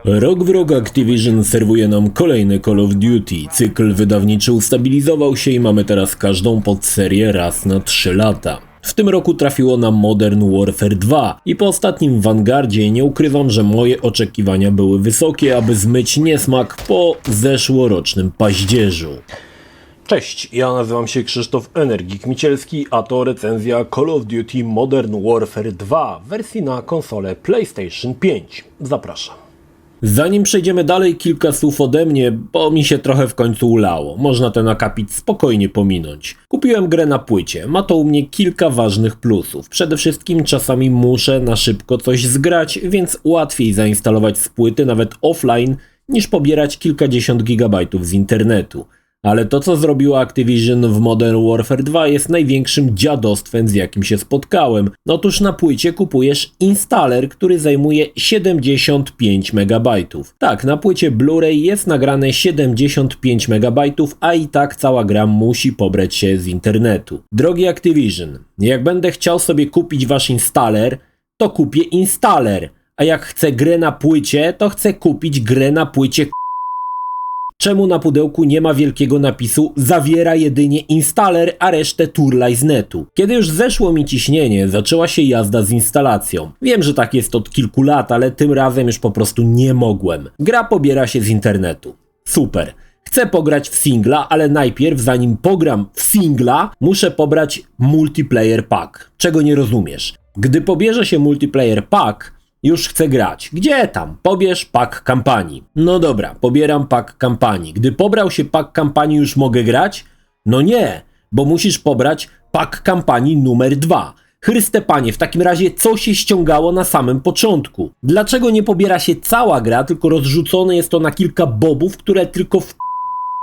Rok w rok Activision serwuje nam kolejny Call of Duty. Cykl wydawniczy ustabilizował się i mamy teraz każdą podserię raz na 3 lata. W tym roku trafiło nam Modern Warfare 2 i po ostatnim Vanguardzie nie ukrywam, że moje oczekiwania były wysokie, aby zmyć niesmak po zeszłorocznym paździerzu. Cześć, ja nazywam się Krzysztof Energik-Micielski, a to recenzja Call of Duty Modern Warfare 2 w wersji na konsolę PlayStation 5. Zapraszam. Zanim przejdziemy dalej, kilka słów ode mnie, bo mi się trochę w końcu ulało. Można ten akapit spokojnie pominąć. Kupiłem grę na płycie, ma to u mnie kilka ważnych plusów. Przede wszystkim czasami muszę na szybko coś zgrać, więc łatwiej zainstalować z płyty nawet offline niż pobierać kilkadziesiąt gigabajtów z internetu. Ale to, co zrobiło Activision w Modern Warfare 2 jest największym dziadostwem, z jakim się spotkałem. Otóż na płycie kupujesz installer, który zajmuje 75 MB. Tak, na płycie Blu-ray jest nagrane 75 MB, a i tak cała gra musi pobrać się z internetu. Drogi Activision, jak będę chciał sobie kupić wasz installer, to kupię installer, a jak chcę grę na płycie, to chcę kupić grę na płycie. Czemu na pudełku nie ma wielkiego napisu "zawiera jedynie installer, a resztę turlaj z netu"? Kiedy już zeszło mi ciśnienie, zaczęła się jazda z instalacją. Wiem, że tak jest od kilku lat, ale tym razem już po prostu nie mogłem. Gra pobiera się z internetu. Super. Chcę pograć w singla, ale najpierw, zanim pogram w singla, muszę pobrać multiplayer pack. Czego nie rozumiesz? Gdy pobierze się multiplayer pack, już chcę grać. Gdzie tam? Pobierz pack kampanii. No dobra, pobieram pack kampanii. Gdy pobrał się pack kampanii, już mogę grać? No nie, bo musisz pobrać pack kampanii numer 2. Chryste Panie, w takim razie co się ściągało na samym początku? Dlaczego nie pobiera się cała gra, tylko rozrzucone jest to na kilka bobów, które tylko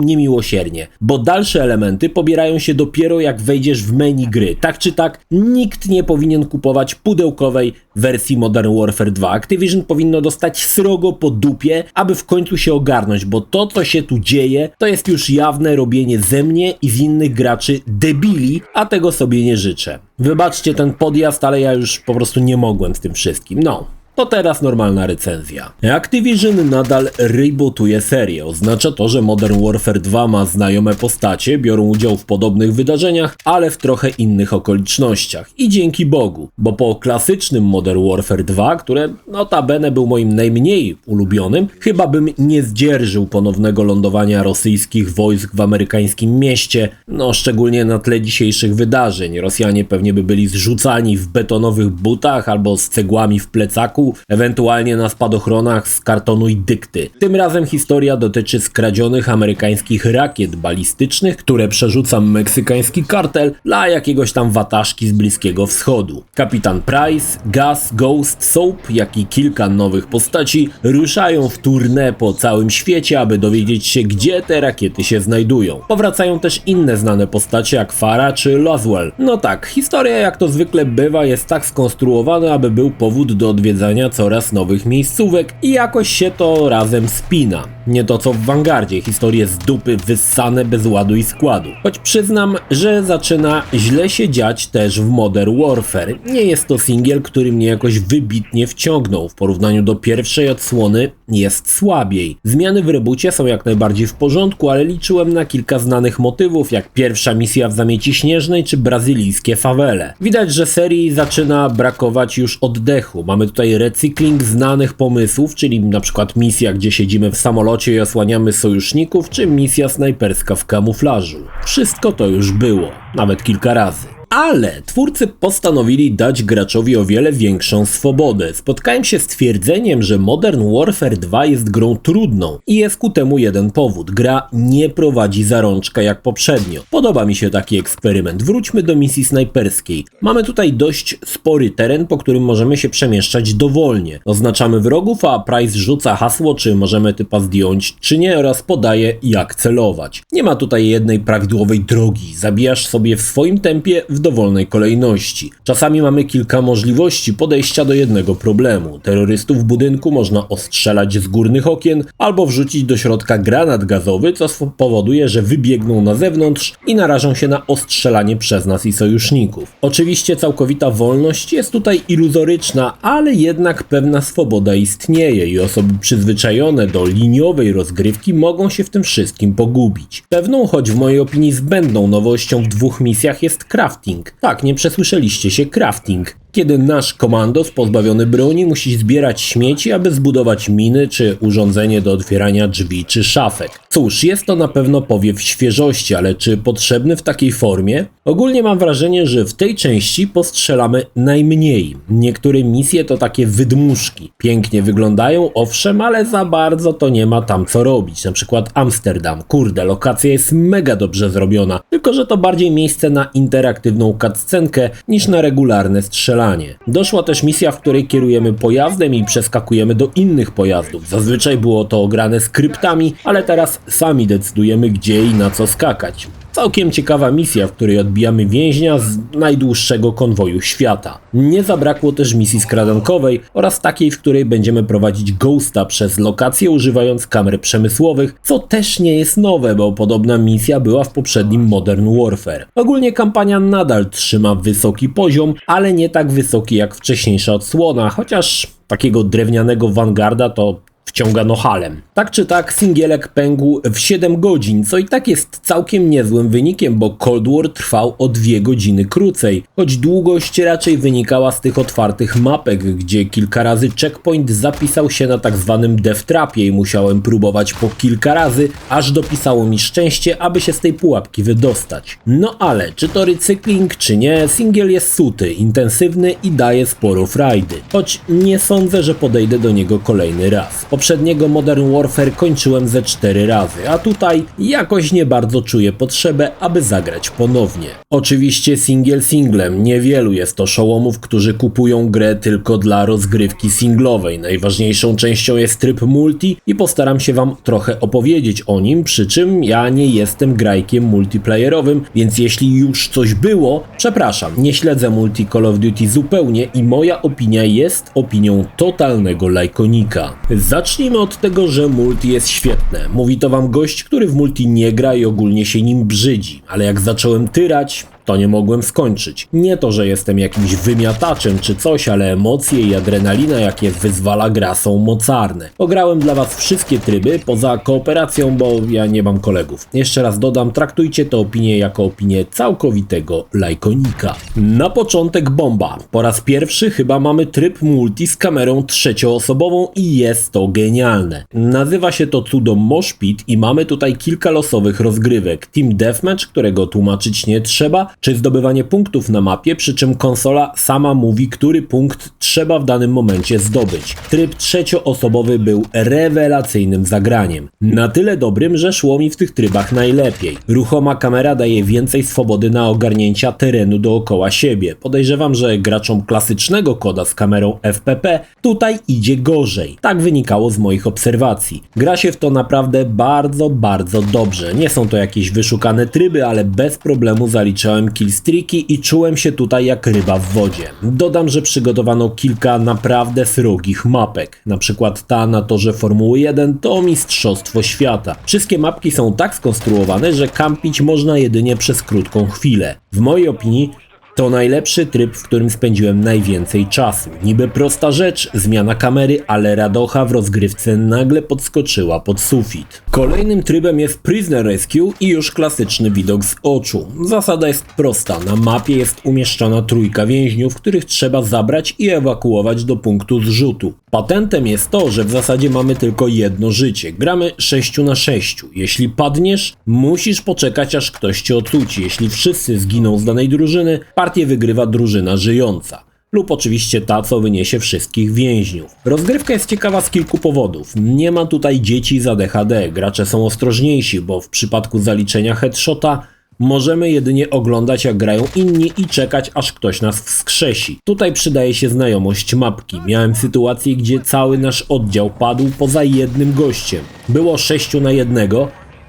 niemiłosiernie, bo dalsze elementy pobierają się dopiero jak wejdziesz w menu gry. Tak czy tak, nikt nie powinien kupować pudełkowej wersji Modern Warfare 2. Activision powinno dostać srogo po dupie, aby w końcu się ogarnąć, bo to, co się tu dzieje, to jest już jawne robienie ze mnie i z innych graczy debili, a tego sobie nie życzę. Wybaczcie ten podjazd, ale ja już po prostu nie mogłem z tym wszystkim. No. To teraz normalna recenzja. Activision nadal rebootuje serię. Oznacza to, że Modern Warfare 2 ma znajome postacie, biorą udział w podobnych wydarzeniach, ale w trochę innych okolicznościach. I dzięki Bogu, bo po klasycznym Modern Warfare 2, które notabene był moim najmniej ulubionym, chyba bym nie zdzierżył ponownego lądowania rosyjskich wojsk w amerykańskim mieście, szczególnie na tle dzisiejszych wydarzeń. Rosjanie pewnie by byli zrzucani w betonowych butach albo z cegłami w plecaku, ewentualnie na spadochronach z kartonu i dykty. Tym razem historia dotyczy skradzionych amerykańskich rakiet balistycznych, które przerzuca meksykański kartel dla jakiegoś tam wataszki z Bliskiego Wschodu. Kapitan Price, Gus, Ghost, Soap, jak i kilka nowych postaci ruszają w tournée po całym świecie, aby dowiedzieć się, gdzie te rakiety się znajdują. Powracają też inne znane postacie jak Farah czy Laswell. No tak, historia jak to zwykle bywa jest tak skonstruowana, aby był powód do odwiedzania coraz nowych miejscówek i jakoś się to razem spina. Nie to co w Vanguardzie, historie z dupy wyssane bez ładu i składu. Choć przyznam, że zaczyna źle się dziać też w Modern Warfare. Nie jest to singiel, który mnie jakoś wybitnie wciągnął. W porównaniu do pierwszej odsłony jest słabiej. Zmiany w reboocie są jak najbardziej w porządku, ale liczyłem na kilka znanych motywów, jak pierwsza misja w Zamieci Śnieżnej czy brazylijskie fawele. Widać, że serii zaczyna brakować już oddechu. Mamy tutaj recykling znanych pomysłów, czyli na przykład misja, gdzie siedzimy w samolocie i osłaniamy sojuszników, czy misja snajperska w kamuflażu. Wszystko to już było, nawet kilka razy. Ale twórcy postanowili dać graczowi o wiele większą swobodę. Spotkałem się z twierdzeniem, że Modern Warfare 2 jest grą trudną i jest ku temu jeden powód. Gra nie prowadzi za rączka jak poprzednio. Podoba mi się taki eksperyment. Wróćmy do misji snajperskiej. Mamy tutaj dość spory teren, po którym możemy się przemieszczać dowolnie. Oznaczamy wrogów, a Price rzuca hasło, czy możemy typa zdjąć, czy nie, oraz podaje, jak celować. Nie ma tutaj jednej prawidłowej drogi. Zabijasz sobie w swoim tempie w dowolnej kolejności. Czasami mamy kilka możliwości podejścia do jednego problemu. Terrorystów w budynku można ostrzelać z górnych okien albo wrzucić do środka granat gazowy, co spowoduje, że wybiegną na zewnątrz i narażą się na ostrzelanie przez nas i sojuszników. Oczywiście całkowita wolność jest tutaj iluzoryczna, ale jednak pewna swoboda istnieje i osoby przyzwyczajone do liniowej rozgrywki mogą się w tym wszystkim pogubić. Pewną, choć w mojej opinii zbędną nowością w 2 misjach jest crafting. Tak, nie przesłyszeliście się, crafting. Kiedy nasz komandos pozbawiony broni musi zbierać śmieci, aby zbudować miny czy urządzenie do otwierania drzwi czy szafek. Cóż, jest to na pewno powiew świeżości, ale czy potrzebny w takiej formie? Ogólnie mam wrażenie, że w tej części postrzelamy najmniej. Niektóre misje to takie wydmuszki. Pięknie wyglądają, owszem, ale za bardzo to nie ma tam co robić. Na przykład Amsterdam. Kurde, lokacja jest mega dobrze zrobiona, tylko że to bardziej miejsce na interaktywną cutscenkę niż na regularne strzelanie. Doszła też misja, w której kierujemy pojazdem i przeskakujemy do innych pojazdów. Zazwyczaj było to ograne skryptami, ale teraz sami decydujemy, gdzie i na co skakać. Całkiem ciekawa misja, w której odbijamy więźnia z najdłuższego konwoju świata. Nie zabrakło też misji skradankowej oraz takiej, w której będziemy prowadzić Ghosta przez lokacje używając kamer przemysłowych, co też nie jest nowe, bo podobna misja była w poprzednim Modern Warfare. Ogólnie kampania nadal trzyma wysoki poziom, ale nie tak wysoki jak wcześniejsza odsłona, chociaż takiego drewnianego Vanguarda to wciągano halem. Tak czy tak, singielek pękł w 7 godzin, co i tak jest całkiem niezłym wynikiem, bo Cold War trwał o 2 godziny krócej, choć długość raczej wynikała z tych otwartych mapek, gdzie kilka razy checkpoint zapisał się na tak zwanym death trapie i musiałem próbować po kilka razy, aż dopisało mi szczęście, aby się z tej pułapki wydostać. No ale, czy to recykling, czy nie, singiel jest suty, intensywny i daje sporo frajdy, choć nie sądzę, że podejdę do niego kolejny raz. Poprzedniego Modern Warfare kończyłem ze 4 razy, a tutaj jakoś nie bardzo czuję potrzebę, aby zagrać ponownie. Oczywiście singiel singlem, niewielu jest to szołomów, którzy kupują grę tylko dla rozgrywki singlowej. Najważniejszą częścią jest tryb multi i postaram się wam trochę opowiedzieć o nim, przy czym ja nie jestem grajkiem multiplayerowym, więc jeśli już coś było, przepraszam, nie śledzę multi Call of Duty zupełnie i moja opinia jest opinią totalnego lajkonika. Zacznijmy od tego, że multi jest świetne. Mówi to wam gość, który w multi nie gra i ogólnie się nim brzydzi, ale jak zacząłem tyrać, to nie mogłem skończyć. Nie to, że jestem jakimś wymiataczem czy coś, ale emocje i adrenalina, jakie wyzwala gra, są mocarne. Ograłem dla was wszystkie tryby, poza kooperacją, bo ja nie mam kolegów. Jeszcze raz dodam, traktujcie tę opinię jako opinię całkowitego lajkonika. Na początek bomba. Po raz pierwszy chyba mamy tryb multi z kamerą trzecioosobową i jest to genialne. Nazywa się to cudo Mosh Pit i mamy tutaj kilka losowych rozgrywek. Team Deathmatch, którego tłumaczyć nie trzeba, czy zdobywanie punktów na mapie, przy czym konsola sama mówi, który punkt trzeba w danym momencie zdobyć. Tryb trzecioosobowy był rewelacyjnym zagraniem. Na tyle dobrym, że szło mi w tych trybach najlepiej. Ruchoma kamera daje więcej swobody na ogarnięcia terenu dookoła siebie. Podejrzewam, że graczom klasycznego koda z kamerą FPP tutaj idzie gorzej. Tak wynikało z moich obserwacji. Gra się w to naprawdę bardzo, bardzo dobrze. Nie są to jakieś wyszukane tryby, ale bez problemu zaliczałem killstreaki i czułem się tutaj jak ryba w wodzie. Dodam, że przygotowano kilka naprawdę srogich mapek. Na przykład ta na torze Formuły 1 to mistrzostwo świata. Wszystkie mapki są tak skonstruowane, że kampić można jedynie przez krótką chwilę. W mojej opinii to najlepszy tryb, w którym spędziłem najwięcej czasu. Niby prosta rzecz, zmiana kamery, ale radocha w rozgrywce nagle podskoczyła pod sufit. Kolejnym trybem jest Prisoner Rescue i już klasyczny widok z oczu. Zasada jest prosta. Na mapie jest umieszczona trójka więźniów, których trzeba zabrać i ewakuować do punktu zrzutu. Patentem jest to, że w zasadzie mamy tylko jedno życie. Gramy 6 na 6. Jeśli padniesz, musisz poczekać, aż ktoś cię ocuci. Jeśli wszyscy zginą z danej drużyny, partię wygrywa drużyna żyjąca. Lub oczywiście ta, co wyniesie wszystkich więźniów. Rozgrywka jest ciekawa z kilku powodów. Nie ma tutaj dzieci z ADHD. Gracze są ostrożniejsi, bo w przypadku zaliczenia headshota możemy jedynie oglądać, jak grają inni i czekać, aż ktoś nas wskrzesi. Tutaj przydaje się znajomość mapki. Miałem sytuację, gdzie cały nasz oddział padł poza jednym gościem. Było 6 na 1,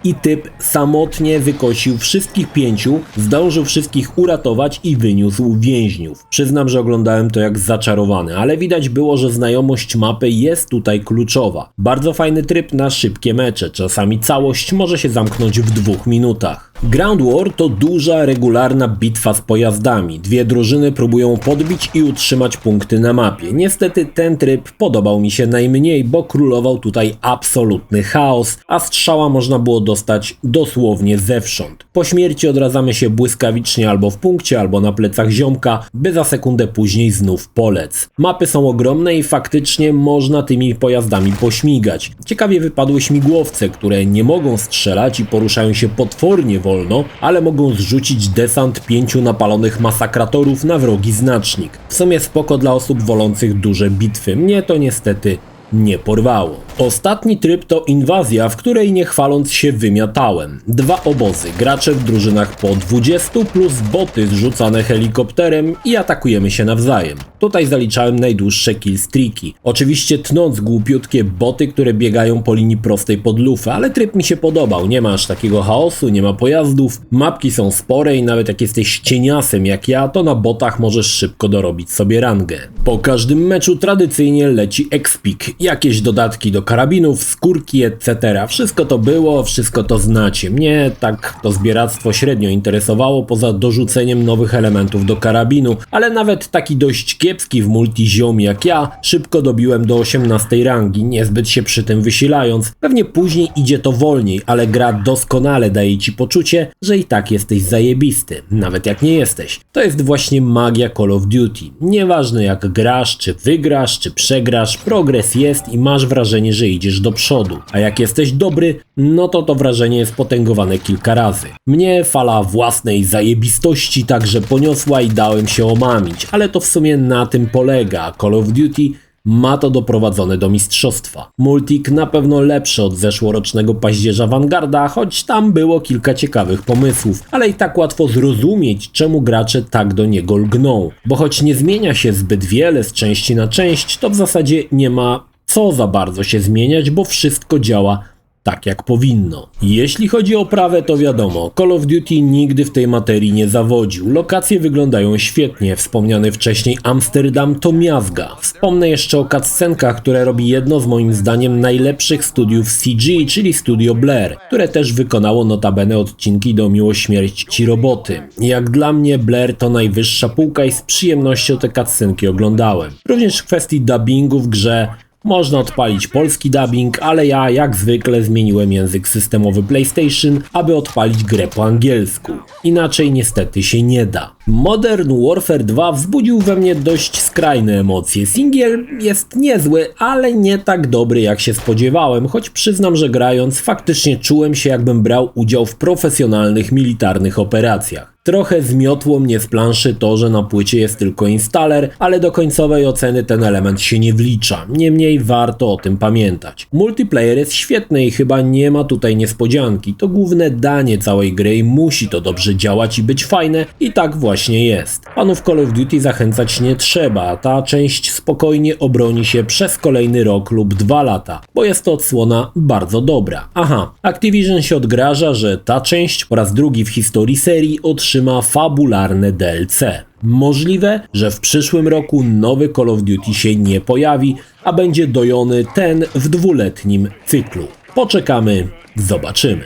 i typ samotnie wykosił wszystkich 5, zdążył wszystkich uratować i wyniósł więźniów. Przyznam, że oglądałem to jak zaczarowany, ale widać było, że znajomość mapy jest tutaj kluczowa. Bardzo fajny tryb na szybkie mecze, czasami całość może się zamknąć w 2 minutach. Ground War to duża, regularna bitwa z pojazdami. Dwie drużyny próbują podbić i utrzymać punkty na mapie. Niestety ten tryb podobał mi się najmniej, bo królował tutaj absolutny chaos, a strzała można było dostać dosłownie zewsząd. Po śmierci odradzamy się błyskawicznie albo w punkcie, albo na plecach ziomka, by za sekundę później znów polec. Mapy są ogromne i faktycznie można tymi pojazdami pośmigać. Ciekawie wypadły śmigłowce, które nie mogą strzelać i poruszają się potwornie wolno, ale mogą zrzucić desant 5 napalonych masakratorów na wrogi znacznik. W sumie spoko dla osób wolących duże bitwy. Mnie to niestety nie porwało. Ostatni tryb to inwazja, w której nie chwaląc się wymiatałem. 2 obozy, gracze w drużynach po 20 plus boty zrzucane helikopterem i atakujemy się nawzajem. Tutaj zaliczałem najdłuższe killstreaki. Oczywiście tnąc głupiutkie boty, które biegają po linii prostej pod lufę, ale tryb mi się podobał. Nie ma aż takiego chaosu, nie ma pojazdów, mapki są spore i nawet jak jesteś cieniasem jak ja, to na botach możesz szybko dorobić sobie rangę. Po każdym meczu tradycyjnie leci expik, jakieś dodatki do karabinów, skórki, etc. Wszystko to było, wszystko to znacie. Mnie tak to zbieractwo średnio interesowało, poza dorzuceniem nowych elementów do karabinu, ale nawet taki dość kiepski w multi ziom jak ja, szybko dobiłem do 18 rangi, niezbyt się przy tym wysilając. Pewnie później idzie to wolniej, ale gra doskonale daje ci poczucie, że i tak jesteś zajebisty, nawet jak nie jesteś. To jest właśnie magia Call of Duty. Nieważne jak grasz, czy wygrasz, czy przegrasz, progres jest i masz wrażenie, że idziesz do przodu. A jak jesteś dobry, no to wrażenie jest potęgowane kilka razy. Mnie fala własnej zajebistości także poniosła i dałem się omamić, ale to w sumie na tym polega. Call of Duty ma to doprowadzone do mistrzostwa. Multik na pewno lepszy od zeszłorocznego paździerza Vanguarda, choć tam było kilka ciekawych pomysłów, ale i tak łatwo zrozumieć, czemu gracze tak do niego lgną. Bo choć nie zmienia się zbyt wiele z części na część, to w zasadzie nie ma co za bardzo się zmieniać, bo wszystko działa tak jak powinno. Jeśli chodzi o prawę, to wiadomo, Call of Duty nigdy w tej materii nie zawodził. Lokacje wyglądają świetnie, wspomniany wcześniej Amsterdam to miazga. Wspomnę jeszcze o cutscenkach, które robi jedno z moim zdaniem najlepszych studiów CG, czyli Studio Blair, które też wykonało notabene odcinki do Miłość, śmierć ci roboty. Jak dla mnie Blair to najwyższa półka i z przyjemnością te cutscenki oglądałem. Również w kwestii dubbingu w grze można odpalić polski dubbing, ale ja jak zwykle zmieniłem język systemowy PlayStation, aby odpalić grę po angielsku. Inaczej niestety się nie da. Modern Warfare 2 wzbudził we mnie dość skrajne emocje. Singiel jest niezły, ale nie tak dobry jak się spodziewałem, choć przyznam, że grając faktycznie czułem się jakbym brał udział w profesjonalnych militarnych operacjach. Trochę zmiotło mnie z planszy to, że na płycie jest tylko installer, ale do końcowej oceny ten element się nie wlicza. Niemniej warto o tym pamiętać. Multiplayer jest świetny i chyba nie ma tutaj niespodzianki. To główne danie całej gry i musi to dobrze działać i być fajne i tak właśnie jest. Panów Call of Duty zachęcać nie trzeba, a ta część spokojnie obroni się przez kolejny rok lub 2 lata, bo jest to odsłona bardzo dobra. Aha, Activision się odgraża, że ta część po raz drugi w historii serii otrzyma fabularne DLC. Możliwe, że w przyszłym roku nowy Call of Duty się nie pojawi, a będzie dojony ten w 2-letnim cyklu. Poczekamy, zobaczymy.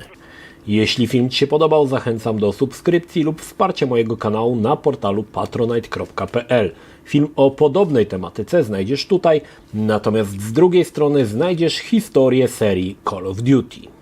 Jeśli film Ci się podobał, zachęcam do subskrypcji lub wsparcia mojego kanału na portalu patronite.pl. Film o podobnej tematyce znajdziesz tutaj, natomiast z drugiej strony znajdziesz historię serii Call of Duty.